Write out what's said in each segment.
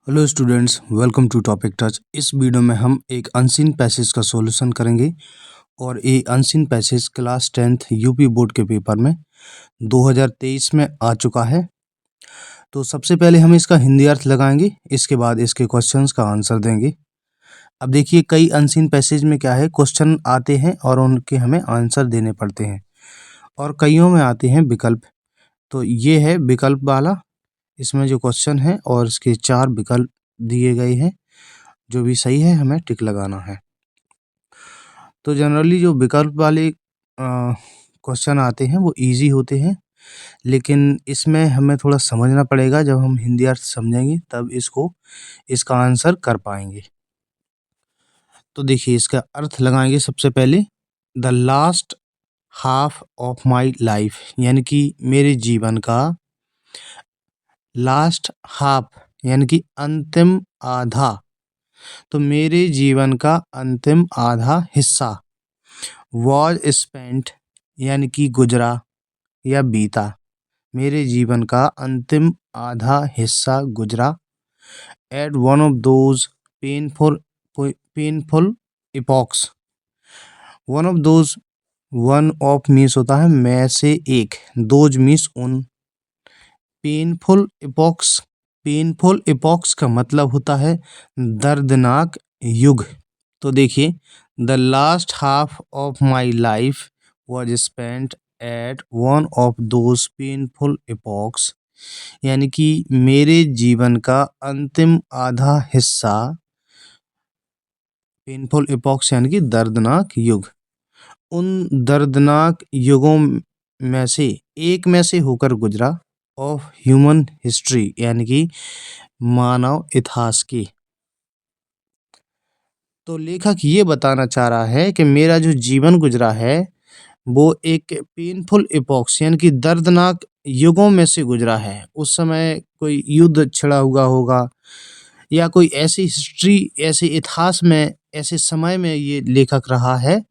Hello students, welcome to topic touch. इस video में हम एक अनसीन पैसेज का सॉल्यूशन करेंगे और ये unseen passage class 10th UP board के पेपर में 2023 में आ चुका है। तो सबसे पहले हम इसका हिंदी अर्थ लगाएंगे, इसके बाद इसके क्वेश्चंस का आंसर देंगे। अब देखिए, कई अनसीन पैसेज में क्या है, क्वेश्चन आते हैं और उनके हमें आंसर देने पड़ते हैं, और कईयों में आते हैं विकल्प। तो ये है विकल्प वाला, इसमें जो क्वेश्चन है और इसके 4 विकल्प दिए गए हैं, जो भी सही है हमें टिक लगाना है। तो जनरली जो विकल्प वाले क्वेश्चन आते हैं वो इजी होते हैं, लेकिन इसमें हमें थोड़ा समझना पड़ेगा। जब हम हिंदी अर्थ समझेंगे तब इसका आंसर कर पाएंगे। तो देखिए, इसका अर्थ लगाएंगे सबसे पहले। The last half of my life, यानी कि मेरे जीवन का लास्ट हाफ यानी कि अंतिम आधा। तो मेरे जीवन का अंतिम आधा हिस्सा वॉज स्पेंट यानी कि गुजरा या बीता। मेरे जीवन का अंतिम आधा हिस्सा गुजरा at one of those painful epochs. One of those, one of means होता है में से एक, दोज मीन्स उन। पेनफुल इपॉक्स का मतलब होता है दर्दनाक युग। तो देखिए, the last half of my life was spent at one of those painful epochs, यानी कि मेरे जीवन का अंतिम आधा हिस्सा, पेनफुल इपॉक्स यानी कि दर्दनाक युग, उन दर्दनाक युगों में से एक में से होकर गुजरा, ऑफ ह्यूमन हिस्ट्री यानी कि मानव इतिहास की। तो लेखक ये बताना चाह रहा है कि मेरा जो जीवन गुजरा है वो एक पेनफुल इपॉक्स यानी कि दर्दनाक युगों में से गुजरा है। उस समय कोई युद्ध छिड़ा हुआ होगा, या कोई ऐसी हिस्ट्री, ऐसे इतिहास में, ऐसे समय में ये लेखक रहा है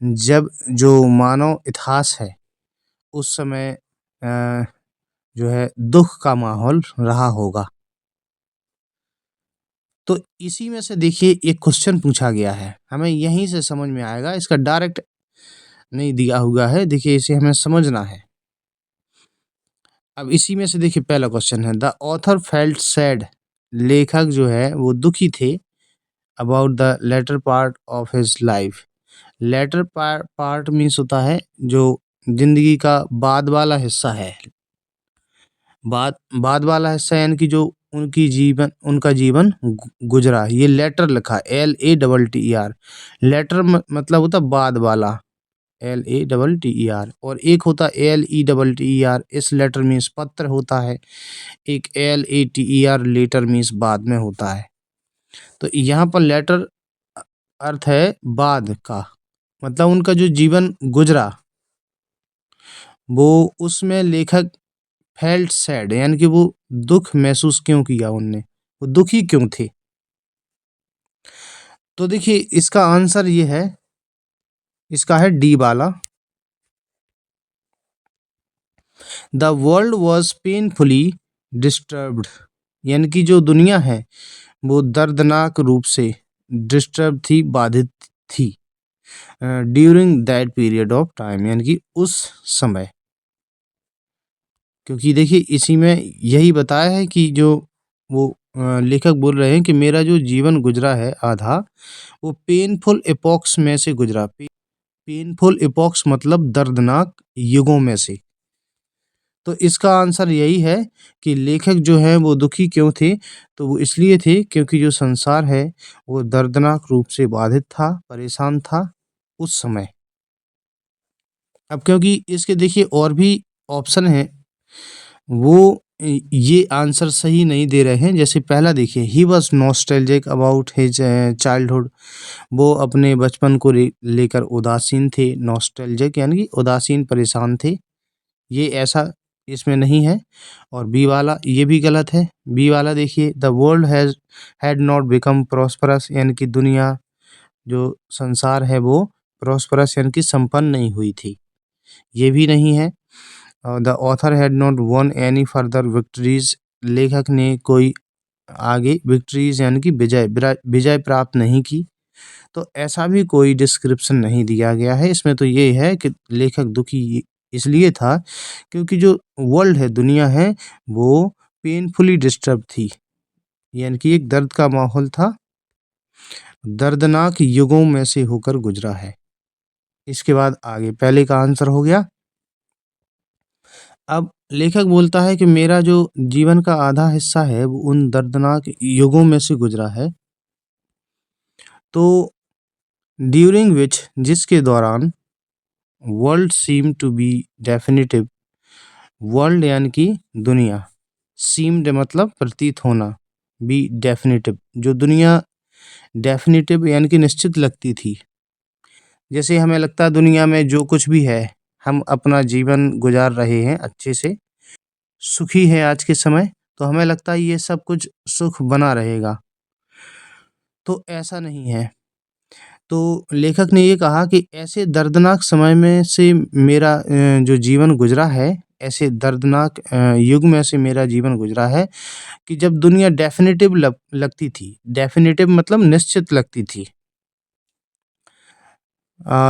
जब जो मानव इतिहास है उस समय जो है दुख का माहौल रहा होगा। तो इसी में से देखिए एक क्वेश्चन पूछा गया है, हमें यहीं से समझ में आएगा, इसका डायरेक्ट नहीं दिया हुआ है। देखिए, इसे हमें समझना है। अब इसी में से देखिए पहला क्वेश्चन है, द ऑथर फेल्ट सैड। लेखक जो है वो दुखी थे about the latter part of his life. Latter part means होता है जो जिंदगी का बाद वाला हिस्सा है। बाद बाद वाला हिस्सा यानी कि जो उनका जीवन गुजरा। ये लेटर लिखा LATTER। लेटर मतलब होता बाद वाला, LATTER। और एक होता LETTER, इस लेटर मीन्स पत्र होता है। एक LATER, लेटर मीन्स बाद में होता है। तो यहाँ पर लेटर अर्थ है बाद का, मतलब उनका जो जीवन गुजरा वो, उसमें लेखक फेल्ट सैड यानी कि वो दुख महसूस क्यों किया, उनने वो दुखी क्यों थे। तो देखिए, इसका आंसर ये है, इसका है डी वाला। The world was painfully disturbed, यानी कि जो दुनिया है वो दर्दनाक रूप से डिस्टर्ब थी, बाधित थी, during that period of time, यानी कि उस समय। क्योंकि देखिए, इसी में यही बताया है कि जो वो लेखक बोल रहे हैं कि मेरा जो जीवन गुजरा है आधा, वो पेनफुल एपॉक्स में से गुजरा। पेनफुल एपॉक्स मतलब दर्दनाक युगों में से। तो इसका आंसर यही है कि लेखक जो है वो दुखी क्यों थे, तो वो इसलिए थे क्योंकि जो संसार है वो दर्दनाक रूप से बाधित था, परेशान था उस समय। अब क्योंकि इसके देखिए और भी ऑप्शन हैं, वो ये आंसर सही नहीं दे रहे हैं। जैसे पहला देखिए, he was nostalgic about his childhood. वो अपने बचपन को लेकर उदासीन थे। नॉस्टैल्जिक यानी कि उदासीन, परेशान थे। ये ऐसा इसमें नहीं है। और बी वाला ये भी गलत है। बी वाला देखिए, the world had not become prosperous, यानी कि दुनिया, जो संसार है वो प्रॉस्परस यानी कि संपन्न नहीं हुई थी, ये भी नहीं है। The author had not one any further victories, लेखक ने कोई आगे विक्ट्रीज यानी कि विजय प्राप्त नहीं की। तो ऐसा भी कोई डिस्क्रिप्शन नहीं दिया गया है। इसमें तो ये है कि लेखक दुखी इसलिए था क्योंकि जो वर्ल्ड है, दुनिया है, वो पेनफुली डिस्टर्ब थी, यानी कि एक दर्द का माहौल था, दर्दनाक युगों में से होकर गुजरा है। इसके बाद आगे पहले का आंसर हो गया। अब लेखक बोलता है कि मेरा जो जीवन का आधा हिस्सा है वो उन दर्दनाक युगों में से गुजरा है। तो ड्यूरिंग विच, जिसके दौरान, world seem to be definitive, world यानी कि दुनिया, सीम्ड मतलब प्रतीत होना, बी डेफिनेटिव, जो दुनिया डेफिनेटिव यानी कि निश्चित लगती थी। जैसे हमें लगता है दुनिया में जो कुछ भी है, हम अपना जीवन गुजार रहे हैं अच्छे से, सुखी है आज के समय, तो हमें लगता है ये सब कुछ सुख बना रहेगा। तो ऐसा नहीं है। तो लेखक ने ये कहा कि ऐसे दर्दनाक समय में से मेरा जो जीवन गुजरा है, ऐसे दर्दनाक युग में से मेरा जीवन गुजरा है कि जब दुनिया डेफिनेटिव लगती थी। डेफिनेटिव मतलब निश्चित लगती थी।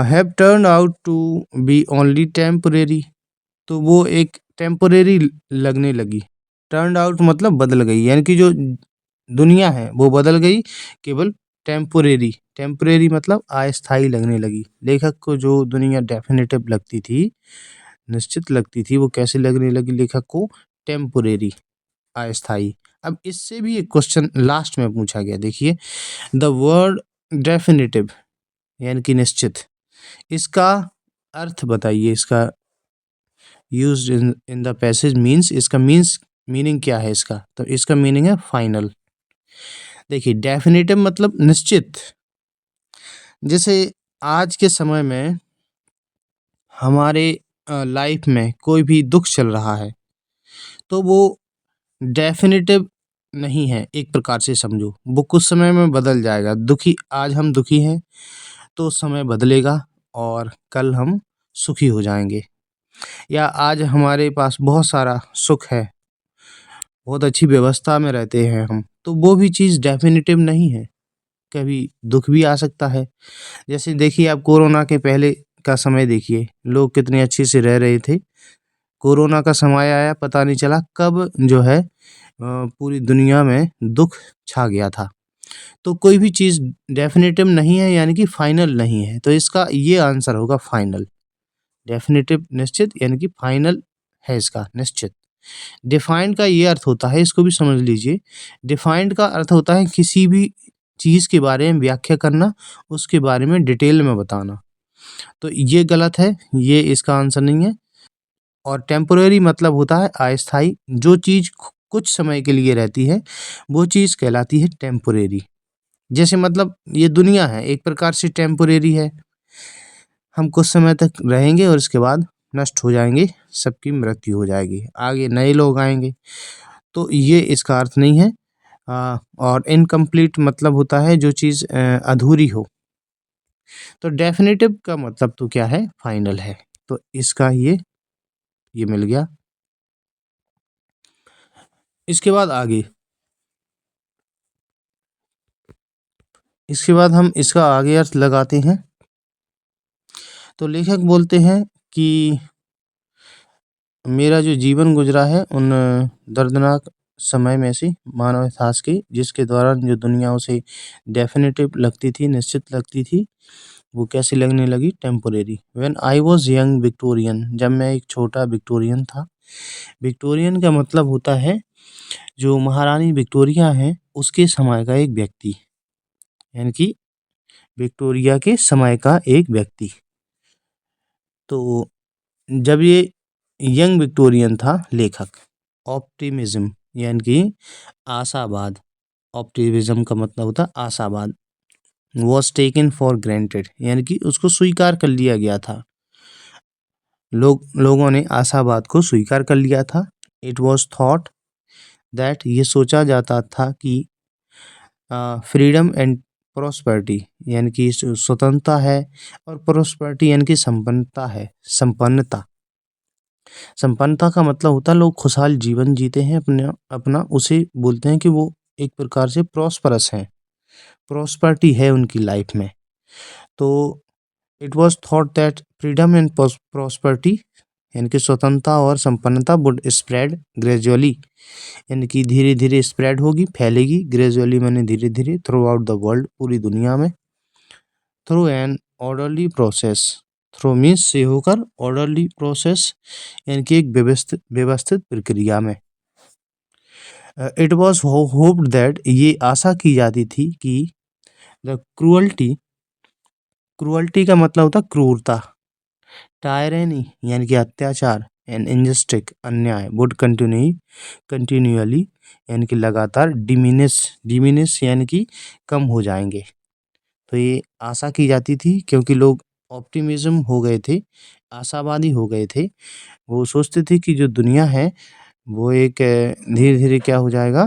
Have turn out to be only temporary, तो वो एक टेम्परेरी लगने लगी। टर्न आउट मतलब बदल गई, यानी कि जो दुनिया है वो बदल गई, केवल टेम्परेरी, टेम्परेरी मतलब अस्थाई लगने लगी। लेखक को जो दुनिया डेफिनेटिव लगती थी, निश्चित लगती थी, वो कैसे लगने लगी लेखक को? टेम्परेरी, अस्थाई। अब इससे भी एक क्वेश्चन लास्ट में पूछा गया, देखिए, द वर्ड डेफिनेटिव यानी कि निश्चित, इसका अर्थ बताइए, इसका used in the passage means, इसका मीनिंग क्या है इसका? तो इसका मीनिंग है फाइनल। देखिए, डेफिनेटिव मतलब निश्चित। जैसे आज के समय में हमारे लाइफ में कोई भी दुख चल रहा है, तो वो डेफिनेटिव नहीं है, एक प्रकार से समझो, वो कुछ समय में बदल जाएगा। दुखी, आज हम दुखी हैं तो समय बदलेगा और कल हम सुखी हो जाएंगे। या आज हमारे पास बहुत सारा सुख है, बहुत अच्छी व्यवस्था में रहते हैं हम, तो वो भी चीज़ डेफिनेटिव नहीं है, कभी दुख भी आ सकता है। जैसे देखिए, आप कोरोना के पहले का समय देखिए, लोग कितने अच्छे से रह रहे थे। कोरोना का समय आया, पता नहीं चला कब जो है पूरी दुनिया में दुख छा गया था। तो कोई भी चीज़ डेफिनेटिव नहीं है, यानी कि फाइनल नहीं है, तो इसका ये आंसर होगा फाइनल। डेफिनेटिव निश्चित, यानी कि फाइनल है इसका निश्चित। डिफाइंड का ये अर्थ होता है, इसको भी समझ लीजिए। डिफाइंड का अर्थ होता है किसी भी चीज़ के बारे में व्याख्या करना, उसके बारे में डिटेल में बताना। तो ये गलत है, ये इसका आंसर नहीं है। और टेम्परेरी मतलब होता है अस्थाई, जो चीज़ कुछ समय के लिए रहती है, वो चीज़ कहलाती है टेम्परेरी। जैसे मतलब ये दुनिया है, एक प्रकार से टेम्परेरी है, हम कुछ समय तक रहेंगे और इसके बाद नष्ट हो जाएंगे, सबकी मृत्यु हो जाएगी, आगे नए लोग आएंगे। तो ये इसका अर्थ नहीं है। और इनकम्प्लीट मतलब होता है जो चीज़ अधूरी हो। तो डेफिनेटिव का मतलब तो क्या है? फाइनल है। तो इसका ये मिल गया। इसके बाद आगे, इसके बाद हम इसका आगे अर्थ लगाते हैं। तो लेखक बोलते हैं कि मेरा जो जीवन गुजरा है उन दर्दनाक समय में से मानव इतिहास की, जिसके दौरान जो दुनिया उसे डेफिनेटिव लगती थी, निश्चित लगती थी, वो कैसी लगने लगी? Temporary. When I was young Victorian, जब मैं एक छोटा विक्टोरियन था। विक्टोरियन का मतलब होता है जो महारानी विक्टोरिया है उसके समय का एक व्यक्ति, यानी कि विक्टोरिया के समय का एक व्यक्ति। तो जब ये यंग विक्टोरियन था लेखक, ऑप्टिमिज्म यानी कि आशावाद, ऑप्टिमिज्म का मतलब होता है आशावाद, वॉज टेकन फॉर ग्रांटेड यानी कि उसको स्वीकार कर लिया गया था। लोगों ने आशावाद को स्वीकार कर लिया था। इट वॉज थॉट दैट, ये सोचा जाता था कि फ्रीडम एंड प्रोस्पेरिटी यानी कि स्वतंत्रता है, और प्रोस्पेरिटी यानी कि संपन्नता है। संपन्नता, संपन्नता का मतलब होता है लोग खुशहाल जीवन जीते हैं अपना अपना, उसे बोलते हैं कि वो एक प्रकार से प्रॉस्परस हैं, प्रॉस्पर्टी है उनकी लाइफ में। तो it was thought that freedom and prosperity यानी कि स्वतंत्रता और संपन्नता वुड स्प्रेड ग्रेजुअली, यानी कि धीरे धीरे स्प्रेड होगी, फैलेगी, ग्रेजुअली माने धीरे धीरे, थ्रू आउट द वर्ल्ड, पूरी दुनिया में, through an orderly process, through means से होकर, ऑर्डरली प्रोसेस यानी कि एक व्यवस्थित व्यवस्थित प्रक्रिया में। इट वॉज होप्ड दैट, ये आशा की जाती थी कि द क्रूअल्टी, क्रूअल्टी का मतलब होता क्रूरता, टायरेनी यानी कि अत्याचार, एंड इनजस्टिक अन्याय, वुड कंटिन्यूअली यानी कि लगातार, डिमिनिश, डिमिनिश यानी कि कम हो जाएंगे। तो ये आशा की जाती थी क्योंकि लोग ऑप्टिमिज्म हो गए थे, आशावादी हो गए थे। वो सोचते थे कि जो दुनिया है वो एक धीरे धीरे क्या हो जाएगा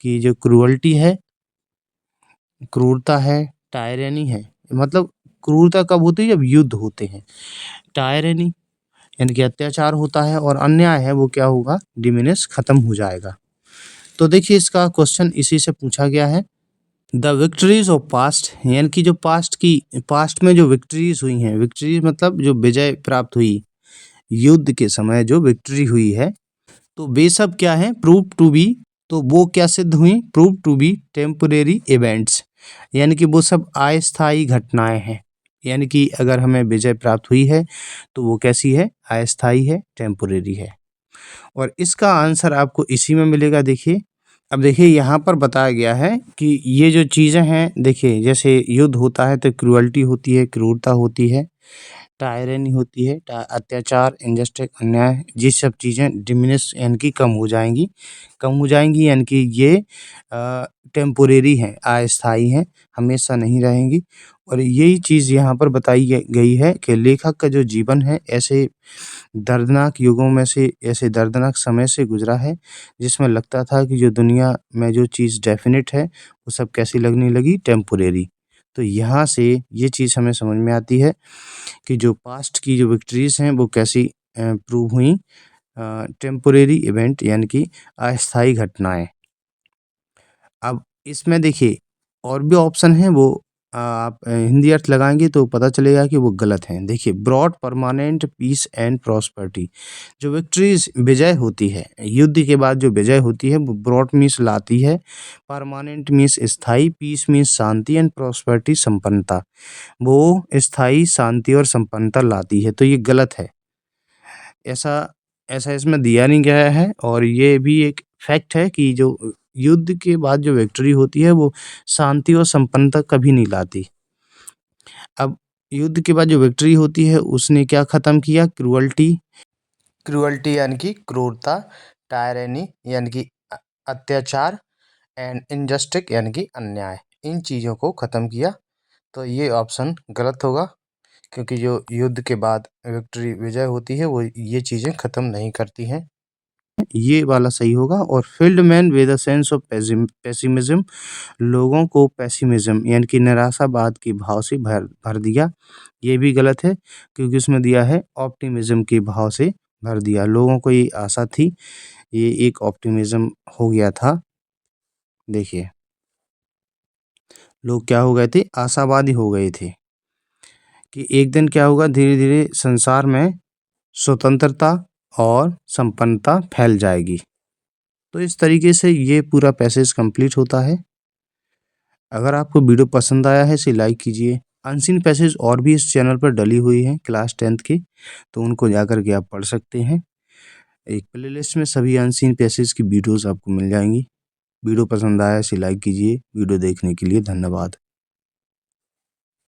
कि जो क्रूअल्टी है, क्रूरता है, टायरेनी है, मतलब क्रूरता कब होती है, जब युद्ध होते हैं, टायरेनी यानी कि अत्याचार होता है, और अन्याय है वो क्या होगा, डिमिनिश, खत्म हो जाएगा। तो देखिए इसका क्वेश्चन इसी से पूछा गया है। द विक्ट्रीज ऑफ पास्ट यानी कि जो पास्ट में जो विक्ट्रीज हुई हैं, विक्ट्रीज मतलब जो विजय प्राप्त हुई, युद्ध के समय जो विक्ट्री हुई है, तो वे सब क्या है, प्रूव टू बी, तो वो क्या सिद्ध हुई, prove to be temporary events, यानी कि वो सब अस्थायी घटनाएं हैं। यानी कि अगर हमें विजय प्राप्त हुई है तो वो कैसी है, अस्थायी है, टेम्परेरी है। और इसका आंसर आपको इसी में मिलेगा। देखिए अब देखिए यहाँ पर बताया गया है कि ये जो चीज़ें हैं, देखिए जैसे युद्ध होता है तो क्रूअल्टी होती है, क्रूरता होती है, टायरनी होती है, अत्याचार, इनजस्टिस, अन्याय, ये सब चीज़ें डिमिनिश यानी कि कम हो जाएंगी, कम हो जाएंगी, यानी कि ये टेम्पोरेरी हैं, अस्थायी हैं, हमेशा नहीं रहेंगी। और यही चीज़ यहाँ पर बताई गई है कि लेखक का जो जीवन है ऐसे दर्दनाक युगों में से, ऐसे दर्दनाक समय से गुजरा है जिसमें लगता था कि जो दुनिया में जो चीज़ डेफिनेट है वो सब कैसी लगने लगी, टेम्पोरेरी। तो यहाँ से ये चीज़ हमें समझ में आती है कि जो पास्ट की जो विक्ट्रीज हैं वो कैसी प्रूव हुई, टेम्पोरेरी इवेंट यानी कि अस्थायी घटनाएं। अब इसमें देखिए और भी ऑप्शन हैं, वो आप हिंदी अर्थ लगाएंगे तो पता चलेगा कि वो गलत हैं। देखिए broad permanent peace and prosperity, जो विक्ट्रीज विजय होती है, युद्ध के बाद जो विजय होती है वो ब्रॉड मीन्स लाती है, परमानेंट मीन्स स्थायी, पीस मीन्स शांति, एंड प्रॉस्पेरिटी संपन्नता, वो स्थायी शांति और संपन्नता लाती है। तो ये गलत है, ऐसा ऐसा इसमें दिया नहीं गया है। और ये भी एक फैक्ट है कि जो युद्ध के बाद जो विक्ट्री होती है वो शांति और संपन्नता कभी नहीं लाती। अब युद्ध के बाद जो विक्ट्री होती है उसने क्या खत्म किया, क्रूअल्टी, क्रूअल्टी यानी कि क्रूरता, टायरेनी यानी कि अत्याचार, एंड इनजस्टिस यानी कि अन्याय, इन चीज़ों को खत्म किया। तो ये ऑप्शन गलत होगा क्योंकि जो युद्ध के बाद विक्ट्री, विजय होती है वो ये चीज़ें खत्म नहीं करती हैं, ये वाला सही होगा। और field man with a sense of pessimism, लोगों को पेसिमिज्म यानी कि निराशावाद के भाव से भर भर दिया, ये भी गलत है क्योंकि उसमें दिया है ऑप्टिमिज्म के भाव से भर दिया, लोगों को ये आशा थी, ये एक ऑप्टिमिज्म हो गया था। देखिए लोग क्या हो गए थे, आशावादी हो गए थे कि एक दिन क्या होगा, धीरे धीरे संसार में स्वतंत्रता और संपन्नता फैल जाएगी। तो इस तरीके से ये पूरा पैसेज कंप्लीट होता है। अगर आपको वीडियो पसंद आया है इसे लाइक कीजिए। अनसीन पैसेज और भी इस चैनल पर डली हुई हैं क्लास 10th की, तो उनको जाकर के आप पढ़ सकते हैं। एक प्लेलिस्ट में सभी अनसीन पैसेज की वीडियोस आपको मिल जाएंगी। वीडियो पसंद आया इसे लाइक कीजिए। वीडियो देखने के लिए धन्यवाद।